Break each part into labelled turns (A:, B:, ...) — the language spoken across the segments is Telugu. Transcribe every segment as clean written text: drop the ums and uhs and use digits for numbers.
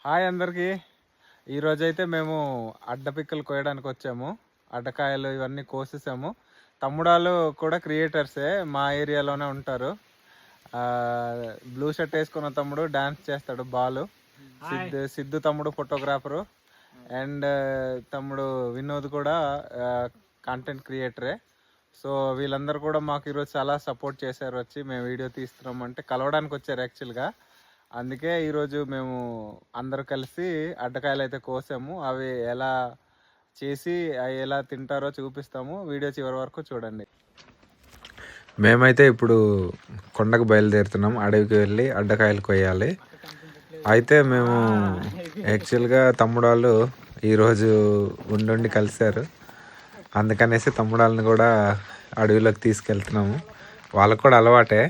A: హాయ్ అందరికీ. ఈరోజైతే మేము అడ్డపిక్కలు కోయడానికి వచ్చాము. అడ్డకాయలు ఇవన్నీ కోసేసాము. తమ్ముడాలు కూడా క్రియేటర్సే, మా ఏరియాలోనే ఉంటారు. బ్లూ షర్ట్ వేసుకున్న తమ్ముడు డాన్స్ చేస్తాడు, బాలు. సిద్ధు తమ్ముడు ఫోటోగ్రాఫరు. అండ్ తమ్ముడు వినోద్ కూడా కంటెంట్ క్రియేటరే. సో వీళ్ళందరూ కూడా మాకు ఈరోజు చాలా సపోర్ట్ చేశారు. వచ్చి మేము వీడియో తీస్తున్నామంటే కలవడానికి వచ్చారు యాక్చువల్గా. అందుకే ఈరోజు మేము అందరూ కలిసి అడ్డకాయలు అయితే కోసాము. అవి ఎలా చేసి అవి ఎలా తింటారో చూపిస్తాము. వీడియో చివరి వరకు చూడండి. మేమైతే ఇప్పుడు కొండకు బయలుదేరుతున్నాం. అడవికి వెళ్ళి అడ్డకాయలు కొయ్యాలి. అయితే మేము యాక్చువల్గా తమ్ముడాళ్ళు ఈరోజు ఉండి కలిశారు. అందుకనేసి తమ్ముడాళ్ళని కూడా అడవిలోకి తీసుకెళ్తున్నాము. వాళ్ళకు కూడా అలవాటే.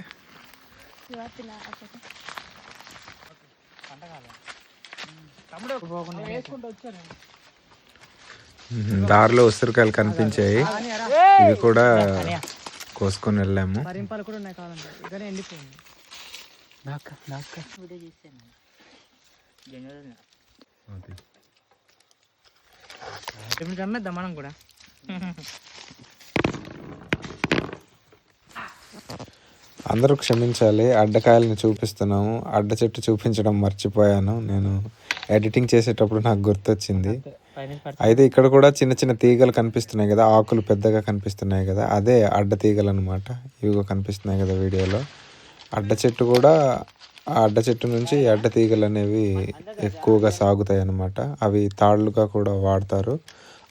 A: దారిలో ఉసిరికాయలు కనిపించాయి, ఇవి కూడా కోసుకొని వెళ్ళాము.
B: మనం కూడా
A: అందరూ క్షమించాలి, అడ్డకాయలను చూపిస్తున్నాము. అడ్డ చెట్టు చూపించడం మర్చిపోయాను. నేను ఎడిటింగ్ చేసేటప్పుడు నాకు గుర్తొచ్చింది. అయితే ఇక్కడ కూడా చిన్న చిన్న తీగలు కనిపిస్తున్నాయి కదా, ఆకులు పెద్దగా కనిపిస్తున్నాయి కదా, అదే అడ్డ తీగలు అనమాట. ఇవిగో కనిపిస్తున్నాయి కదా వీడియోలో. అడ్డ చెట్టు కూడా, ఆ అడ్డ చెట్టు నుంచి అడ్డ తీగలు అనేవి ఎక్కువగా సాగుతాయి అన్నమాట. అవి తాళ్ళుగా కూడా వాడతారు.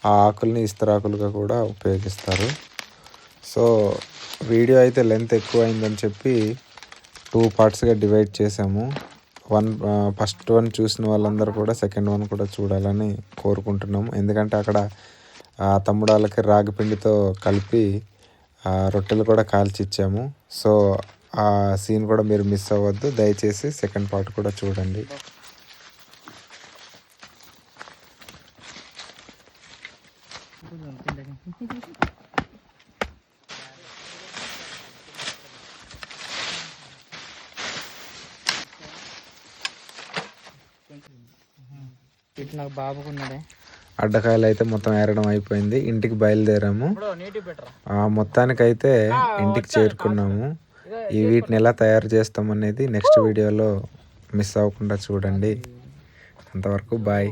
A: ఆ ఆకుల్ని ఇస్తరాకులుగా కూడా ఉపయోగిస్తారు. సో వీడియో అయితే లెంత్ ఎక్కువ అయిందని చెప్పి 2 పార్ట్స్గా డివైడ్ చేసాము. ఫస్ట్ వన్ చూసిన వాళ్ళందరూ కూడా సెకండ్ వన్ కూడా చూడాలని కోరుకుంటున్నాము. ఎందుకంటే అక్కడ తమ్ముడాళ్ళకి రాగి పిండితో కలిపి రొట్టెలు కూడా కాల్చి ఇచ్చాము. సో ఆ సీన్ కూడా మీరు మిస్ అవ్వద్దు. దయచేసి సెకండ్ పార్ట్ కూడా చూడండి. అడ్డకాయలు అయితే మొత్తం ఏరడం అయిపోయింది. ఇంటికి బయలుదేరాము. మొత్తానికైతే ఇంటికి చేరుకున్నాము. ఈ వీటిని ఎలా తయారు చేస్తాం అనేది నెక్స్ట్ వీడియోలో మిస్ అవ్వకుండా చూడండి. అంతవరకు బాయ్.